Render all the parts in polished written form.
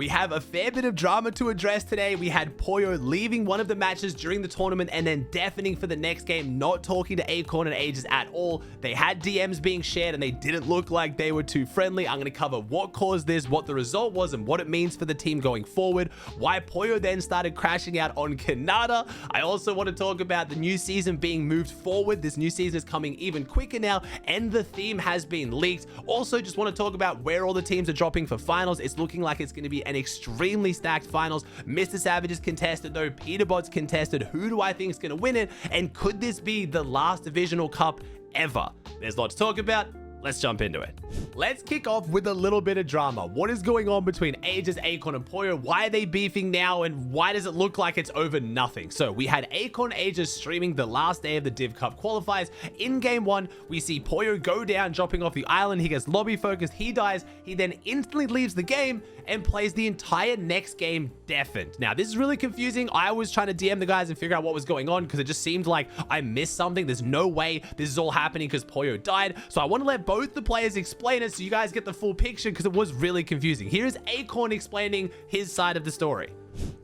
We have a fair bit of drama to address today. We had Pollo leaving one of the matches during the tournament and then deafening for the next game, not talking to Acorn and Aegis at all. They had DMs being shared and they didn't look like they were too friendly. I'm going to cover what caused this, what the result was, and what it means for the team going forward. Why Pollo then started crashing out on Kanata. I also want to talk about the new season being moved forward. This new season is coming even quicker now, and the theme has been leaked. Also, just want to talk about where all the teams are dropping for finals. It's looking like it's going to be an extremely stacked finals. Mr. Savage is contested though. Peterbot's contested. Who do I think is going to win it? And could this be the last divisional cup ever? There's a lot to talk about. Let's jump into it. Let's kick off with a little bit of drama. What is going on between Aegis, Acorn, and Pollo? Why are they beefing now, and why does it look like it's over nothing? So we had Acorn Aegis streaming the last day of the Div Cup qualifiers. In game one, we see Pollo go down, dropping off the island. He gets lobby focused. He dies. He then instantly leaves the game and plays the entire next game deafened. Now, this is really confusing. I was trying to DM the guys and figure out what was going on because it just seemed like I missed something. There's no way this is all happening because Pollo died. So I want to let both the players explain it so you guys get the full picture because it was really confusing. Here's Acorn explaining his side of the story.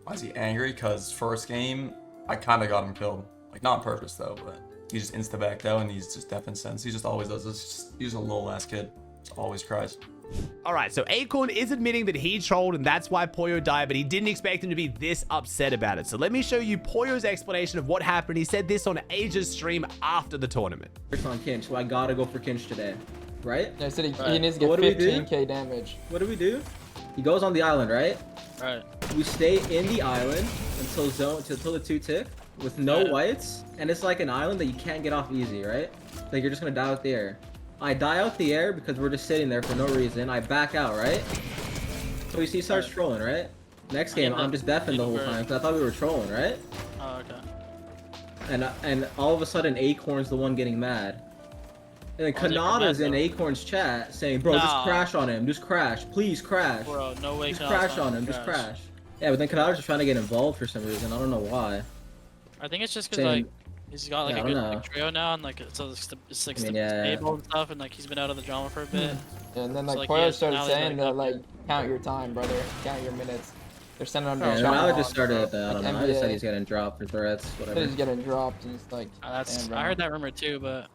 Why is he angry? Because first game, I kind of got him killed. Like, not on purpose though, but he just insta-backed out and he's just deafened since. He just always does this. He's a little ass kid. Just always cries. All right, so Acorn is admitting that he trolled and that's why Pollo died, but he didn't expect him to be this upset about it. So let me show you Pollo's explanation of what happened. He said this on Aegis' stream after the tournament. On Kinch, so I gotta go for Kinch today, right? Yeah, so he needs to get 15k damage. What do we do? He goes on the island, right? Right. We stay in the island until the 2 tick with no whites, and it's like an island that you can't get off easy, right? Like you're just gonna die out the air. I die out the air because we're just sitting there for no reason. I back out, right? So you see, he starts trolling, right? Next game, I'm just deafened the whole time because I thought we were trolling, right? Oh, okay. And all of a sudden, Acorn's the one getting mad. And then Kanata's in Acorn's chat saying, bro, just crash on him. Just crash. Please crash. Bro, no way. Just crash on him. Just crash. Yeah, but then Kanata's just trying to get involved for some reason. I don't know why. I think it's just because, like, he's got, like, a good trio now, and, like, it's like stable and stuff, and, like, he's been out of the drama for a bit. Yeah, and then, like, so, Pollo started saying that, like, count your time, brother. Count your minutes. They're sending him to Kanata just started, I don't know, I just said he's getting dropped for threats, whatever. He's getting dropped, and he's like, I heard that rumor too, but...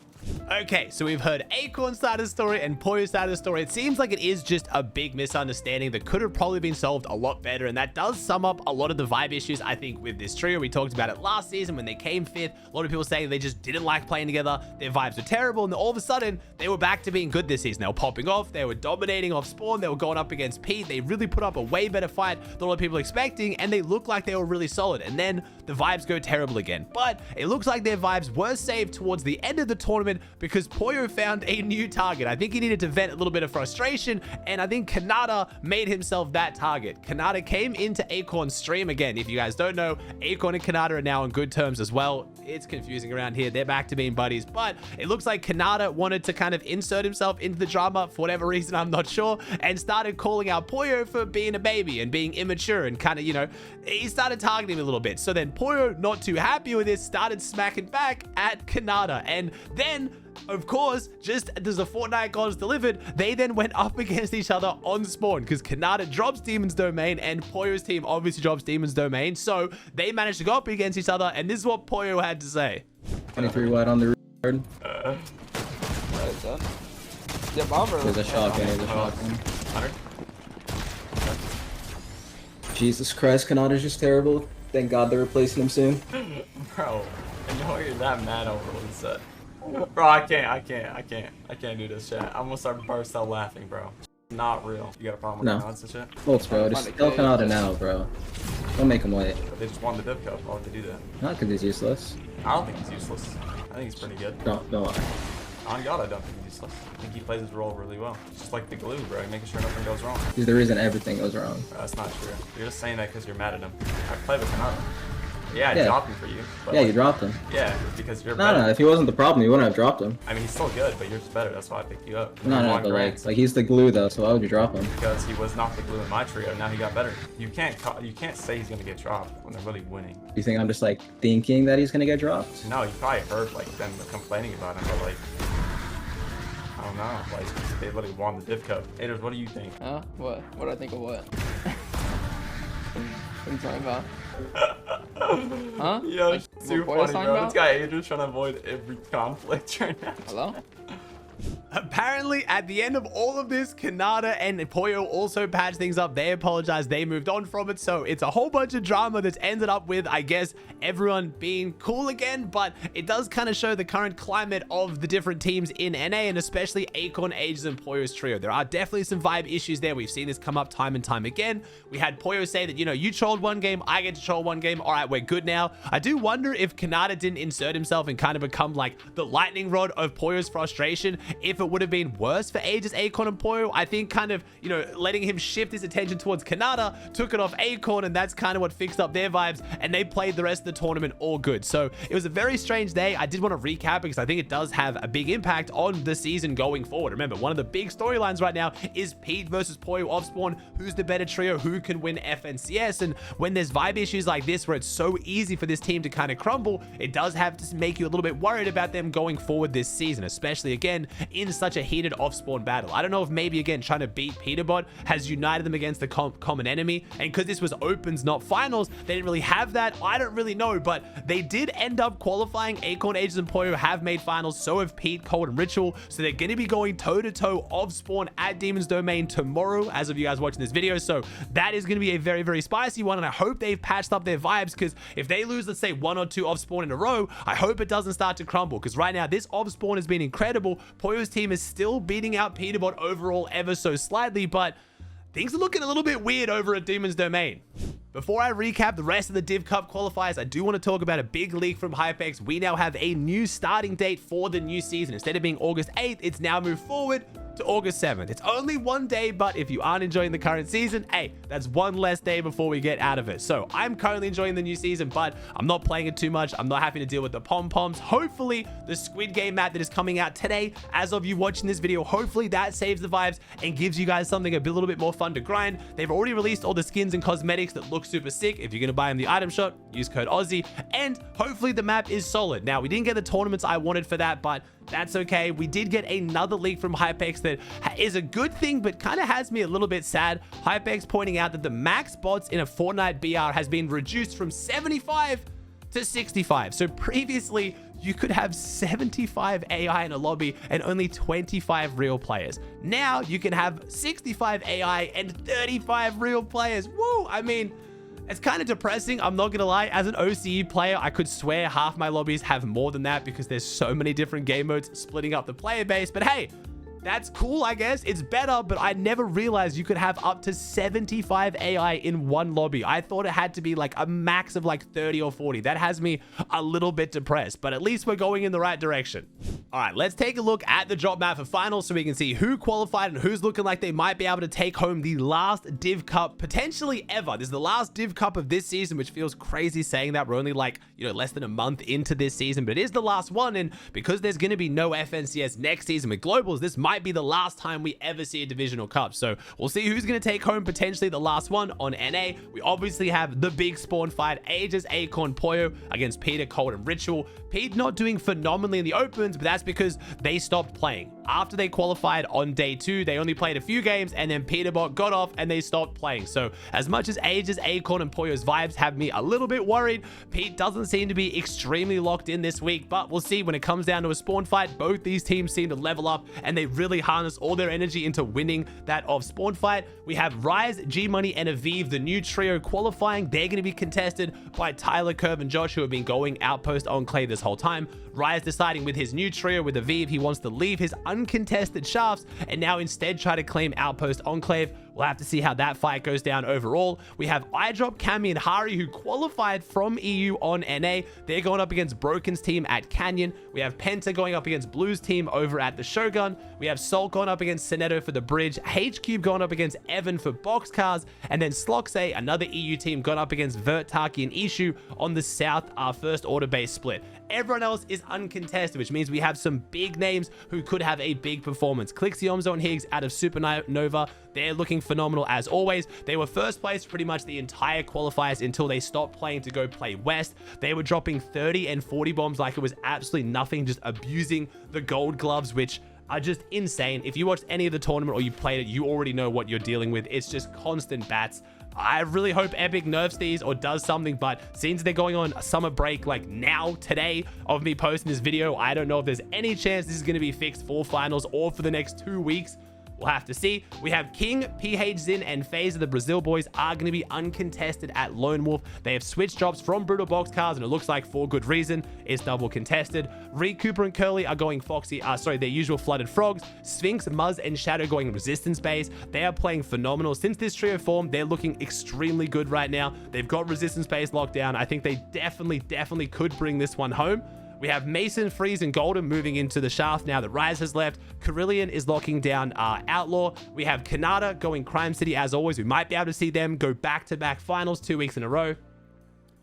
Okay, so we've heard Acorn's side of the story and Pollo's side of the story. It seems like it is just a big misunderstanding that could have probably been solved a lot better, and that does sum up a lot of the vibe issues, I think, with this trio. We talked about it last season when they came 5th. A lot of people saying they just didn't like playing together. Their vibes were terrible, and all of a sudden, they were back to being good this season. They were popping off. They were dominating off spawn. They were going up against Pete. They really put up a way better fight than a lot of people were expecting, and they looked like they were really solid. And then the vibes go terrible again. But it looks like their vibes were saved towards the end of the tournament because Pollo found a new target. I think he needed to vent a little bit of frustration, and I think Kanata made himself that target. Kanata came into Acorn's stream again. If you guys don't know, Acorn and Kanata are now on good terms as well. It's confusing around here. They're back to being buddies, but it looks like Kanata wanted to kind of insert himself into the drama for whatever reason, I'm not sure, and started calling out Pollo for being a baby and being immature and kind of, you know, he started targeting him a little bit. So then Pollo, not too happy with this, started smacking back at Kanata, and then of course, just as the Fortnite gods delivered, they then went up against each other on spawn because Kanata drops Demon's Domain and Pollo's team obviously drops Demon's Domain. So they managed to go up against each other, and this is what Pollo had to say. 23 wide on the road. Yeah, Bomber. There's a shotgun. There's a shotgun. Jesus Christ, Kanata's just terrible. Thank God they're replacing him soon. Bro, I know you're that mad over what he said. Bro, I can't do this shit. I'm gonna start burst out laughing, bro. Not real. You got a problem with Kanata and shit? Bolts, bro. Just tell Kanata now, bro. Don't make him wait. But they just won the Div Cup. Why would they do that? Not because he's useless. I don't think he's useless. I think he's pretty good. Don't lie. On God, I don't think he's useless. I think he plays his role really well. It's just like the glue, bro. Making sure nothing goes wrong. He's the reason everything goes wrong. That's not true. You're just saying that because you're mad at him. I play with Kanata. Yeah, I dropped him for you. But yeah, like, you dropped him. Yeah, because you're better. No, if he wasn't the problem, you wouldn't have dropped him. I mean, he's still good, but you're just better. That's why I picked you up. No, but like he's the glue though, so why would you drop him? Because he was not the glue in my trio. Now he got better. You can't say he's gonna get dropped when they're really winning. Do you think I'm just like thinking that he's gonna get dropped? No, you probably heard like them complaining about him, but like I don't know, like they literally won the Div Cup. Haters, what do you think? Huh? What? What do I think of what? What are you talking about? Huh? Yo, Like, it's too what Pollo's funny, talking bro. about? This guy Adrian's trying to avoid every conflict right now. Hello? Apparently, at the end of all of this, Kanata and Pollo also patched things up. They apologized. They moved on from it. So it's a whole bunch of drama that's ended up with, I guess, everyone being cool again. But it does kind of show the current climate of the different teams in NA, and especially Acorn, Ages, and Pollo's trio. There are definitely some vibe issues there. We've seen this come up time and time again. We had Pollo say that, you know, you trolled one game, I get to troll one game. All right, we're good now. I do wonder if Kanata didn't insert himself and kind of become like the lightning rod of Pollo's frustration, if it would have been worse for Ages, Acorn, and Pollo. I think kind of, you know, letting him shift his attention towards Kanata took it off Acorn, and that's kind of what fixed up their vibes, and they played the rest of the tournament all good. So it was a very strange day. I did want to recap because I think it does have a big impact on the season going forward. Remember, one of the big storylines right now is Pete versus Pollo off spawn. Who's the better trio? Who can win FNCS? And when there's vibe issues like this where it's so easy for this team to kind of crumble, it does have to make you a little bit worried about them going forward this season, especially again in such a heated off spawn battle. I don't know if maybe again trying to beat Peterbot has united them against the common enemy, and because this was opens not finals, they didn't really have that. I don't really know, but they did end up qualifying. Acorn, Ages, and Pollo have made finals. So have Pete, Cold, and Ritual. So they're going to be going toe-to-toe off spawn at Demon's Domain tomorrow, as of you guys watching this video. So that is going to be a very, very spicy one, and I hope they've patched up their vibes, because if they lose, let's say 1 or 2 off spawn in a row, I hope it doesn't start to crumble, because right now this off spawn has been incredible. Pollo's team is still beating out Peterbot overall ever so slightly, but things are looking a little bit weird over at Demon's Domain. Before I recap the rest of the Div Cup qualifiers, I do want to talk about a big leak from HypeX. We now have a new starting date for the new season. Instead of being August 8th, it's now moved forward to August 7th. It's only one day, but if you aren't enjoying the current season, hey, that's one less day before we get out of it. So I'm currently enjoying the new season, but I'm not playing it too much. I'm not having to deal with the pom-poms. Hopefully the Squid Game map that is coming out today, as of you watching this video, hopefully that saves the vibes and gives you guys something a little bit more fun to grind. They've already released all the skins and cosmetics that look super sick. If you're going to buy them the item shop, use code Aussie, and hopefully the map is solid. Now, we didn't get the tournaments I wanted for that, but that's okay. We did get another leak from HypeX that is a good thing, but kind of has me a little bit sad. HypeX pointing out that the max bots in a Fortnite BR has been reduced from 75 to 65. So previously, you could have 75 AI in a lobby and only 25 real players. Now you can have 65 AI and 35 real players. Woo! I mean, it's kind of depressing. I'm not gonna lie. As an OCE player, I could swear half my lobbies have more than that because there's so many different game modes splitting up the player base. But hey, that's cool, I guess. It's better, but I never realized you could have up to 75 AI in one lobby. I thought it had to be like a max of like 30 or 40. That has me a little bit depressed, but at least we're going in the right direction. All right, let's take a look at the drop map for finals so we can see who qualified and who's looking like they might be able to take home the last Div Cup potentially ever. This is the last Div Cup of this season, which feels crazy saying that. We're only like, you know, less than a month into this season, but it is the last one. And because there's going to be no FNCS next season with Globals, this might be the last time we ever see a divisional cup. So we'll see who's going to take home potentially the last one on NA. We obviously have the big spawn fight, Ages, Acorn, Pollo against Peter, Cold, and Ritual. Pete not doing phenomenally in the opens, but that's because they stopped playing. After they qualified on day 2, they only played a few games, and then Peterbot got off and they stopped playing. So as much as Ages, Acorn, and Pollo's vibes have me a little bit worried, Pete doesn't seem to be extremely locked in this week, but we'll see when it comes down to a spawn fight. Both these teams seem to level up, and they really harness all their energy into winning that off spawn fight. We have Rise, G-Money, and Aviv, the new trio qualifying. They're going to be contested by Tyler, Curve, and Josh, who have been going Outpost Enclave this whole time. Rise deciding with his new trio with Aviv, he wants to leave his uncontested shafts and now instead try to claim Outpost Enclave. We'll have to see how that fight goes down overall. We have iDrop, Cami, and Hari, who qualified from EU on NA. They're going up against Broken's team at Canyon. We have Penta going up against Blue's team over at the Shogun. We have Salt going up against Sinetto for the Bridge. H-Cube going up against Evan for Boxcars. And then Sloxay, another EU team, going up against Vert, Taki, and Ishu on the South, our first order-based split. Everyone else is uncontested, which means we have some big names who could have a big performance. Clixiomzo and Higgs out of Supernova. They're looking phenomenal as always. They were first place pretty much the entire qualifiers until they stopped playing to go play West. They were dropping 30 and 40 bombs like it was absolutely nothing, just abusing the gold gloves, which are just insane. If you watched any of the tournament or you played it, you already know what you're dealing with. It's just constant bats. I really hope Epic nerfs these or does something, but since they're going on summer break like now, today, of me posting this video, I don't know if there's any chance this is going to be fixed for finals or for the next 2 weeks. We'll have to see. We have King, PH Zin, and FaZe of the Brazil boys are going to be uncontested at Lone Wolf. They have switched drops from Brutal Boxcars, and it looks like for good reason. It's double contested. Reed, Cooper, and Curly are going Foxy, their usual Flooded Frogs. Sphinx, Muzz, and Shadow going Resistance base. They are playing phenomenal. Since this trio formed, they're looking extremely good right now. They've got Resistance base locked down. I think they definitely could bring this one home. We have Mason, Freeze, and Golden moving into the shaft now that Rise has left. Carillion is locking down Outlaw. We have Kanata going Crime City as always. We might be able to see them go back-to-back finals 2 weeks in a row.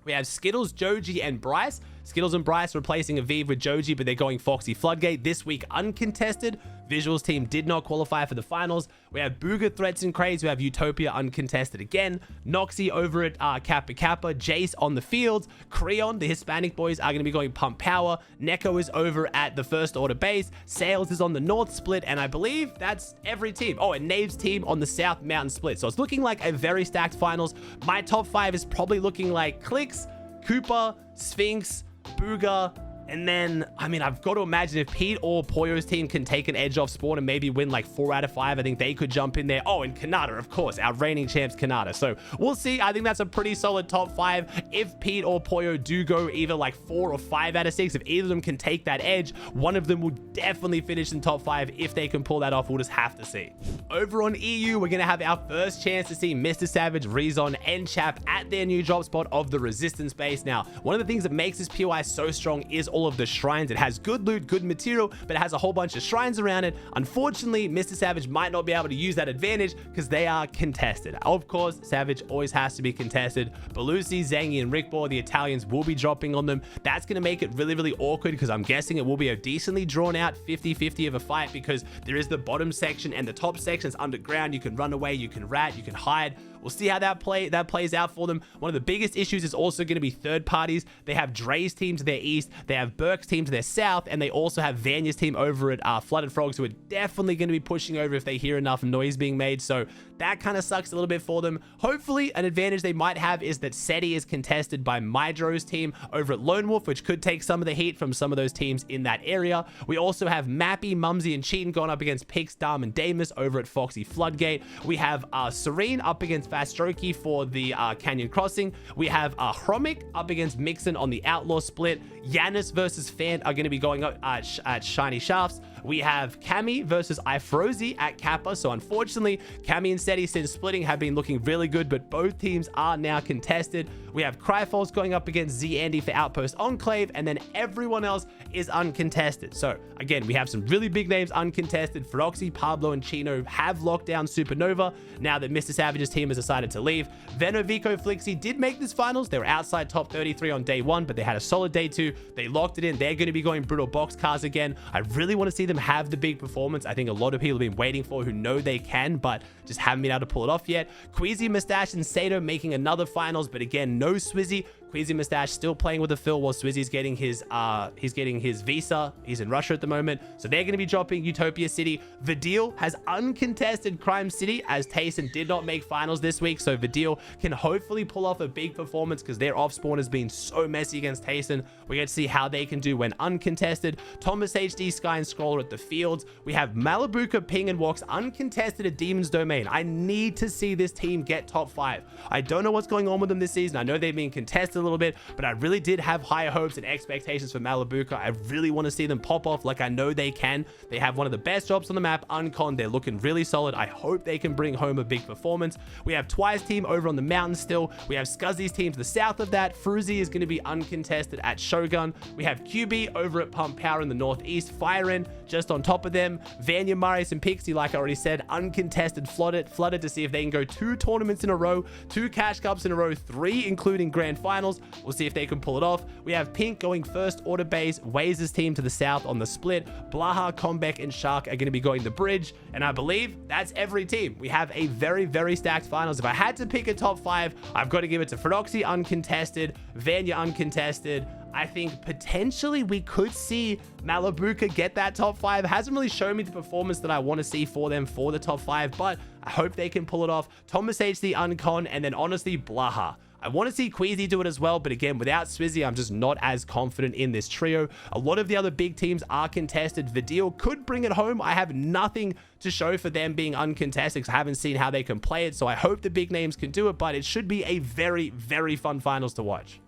We have Skittles, Joji, and Bryce. Skittles and Bryce replacing Aviv with Joji, but they're going Foxy Floodgate this week uncontested. Visuals team did not qualify for the finals. We have Booga, Threats, and Craze. We have Utopia uncontested again. Noxy over at Kappa Kappa. Jace on the fields. Creon, the Hispanic boys, are going to be going Pump Power. Neko is over at the First Order base. Sales is on the North split, and I believe that's every team. Oh, and Nave's team on the South Mountain split. So it's looking like a very stacked finals. My top 5 is probably looking like Clicks, Cooper, Sphinx, Booga, and then, I mean, I've got to imagine if Pete or Pollo's team can take an edge off Spawn and maybe win like 4 out of 5, I think they could jump in there. Oh, and Kanata, of course, our reigning champs Kanata. So we'll see. I think that's a pretty solid top 5. If Pete or Pollo do go either like 4 or 5 out of 6, if either of them can take that edge, one of them will definitely finish in top 5. If they can pull that off, we'll just have to see. Over on EU, we're going to have our first chance to see Mr. Savage, Rezon, and Chap at their new drop spot of the Resistance base. Now, one of the things that makes this POI so strong is all of the shrines. It has good loot, good material, but it has a whole bunch of shrines around it. Unfortunately, Mr. Savage might not be able to use that advantage because they are contested. Of course, Savage always has to be contested. Belusi, Zangi, and Rickball, the Italians, will be dropping on them. That's going to make it really awkward because I'm guessing it will be a decently drawn out 50-50 of a fight because there is the bottom section and the top section is underground. You can run away, you can rat, you can hide. We'll see how that plays out for them. One of the biggest issues is also going to be third parties. They have Dre's team to their east, they have Burke's team to their south, and they also have Vanya's team over at Flooded Frogs, who are definitely going to be pushing over if they hear enough noise being made. So that kind of sucks a little bit for them. Hopefully, an advantage they might have is that SETI is contested by Mydro's team over at Lone Wolf, which could take some of the heat from some of those teams in that area. We also have Mappy, Mumsy, and Cheatin going up against Pix, Dam, and Damus over at Foxy Floodgate. We have Serene up against Fastroki for the Canyon Crossing. We have Hromic up against Mixon on the Outlaw split. Yanis versus Fan are going to be going up at Shiny Shafts. We have Cammy versus Ifrozy at Kappa. So unfortunately, Cammy and SETI since splitting have been looking really good, but both teams are now contested. We have Cryfalls going up against Z Andy for Outpost Enclave, and then everyone else is uncontested. So again, we have some really big names uncontested. Feroxy, Pablo, and Chino have locked down Supernova now that Mr. Savage's team has decided to leave. Veno, Vico, Flixie did make this finals. They were outside top 33 on day 1, but they had a solid day 2. They locked it in. They're going to be going Brutal Boxcars again. I really want to see them have the big performance. I think a lot of people have been waiting for who know they can, but just haven't been able to pull it off yet. Queasy, Mustache, and Sato making another finals, but again, no Swizzy. Queasy Mustache still playing with the fill while Swizzy's getting his visa. He's in Russia at the moment, so they're going to be dropping Utopia City. Vidil has uncontested Crime City as Tayson did not make finals this week, so Vidil can hopefully pull off a big performance because their off spawn has been so messy against Tayson. We get to see how they can do when uncontested. Thomas HD, Sky, and Scroller at the fields. We have Malabuka, Ping, and Walks uncontested at Demon's Domain. I need to see this team get top 5. I don't know what's going on with them this season. I know they've been contested a little bit, but I really did have higher hopes and expectations for Malabuka. I really want to see them pop off like I know they can. They have one of the best drops on the map, Uncon. They're looking really solid. I hope they can bring home a big performance. We have Twice team over on the mountain still. We have Scuzzy's team to the south of that. Fruzy is going to be uncontested at Shogun. We have QB over at Pump Power in the northeast. Firein just on top of them. Vanya, Marius, and Pixie, like I already said, uncontested. Flooded to see if they can go 2 tournaments in a row, 2 cash cups in a row, 3 including grand finals. We'll see if they can pull it off. We have Pink going First Order base. Waze's team to the south on the split. Blaha, Combek, and Shark are going to be going the bridge. And I believe that's every team. We have a very stacked finals. If I had to pick a top 5, I've got to give it to Feroxy uncontested, Vanya uncontested, I think potentially we could see Malabuka get that top 5. Hasn't really shown me the performance that I want to see for them for the top 5, but I hope they can pull it off. Thomas H, the Uncon, and then honestly, Blaha. I want to see Queasy do it as well, but again, without Swizzy, I'm just not as confident in this trio. A lot of the other big teams are contested. Videel could bring it home. I have nothing to show for them being uncontested because I haven't seen how they can play it, so I hope the big names can do it, but it should be a very, very fun finals to watch.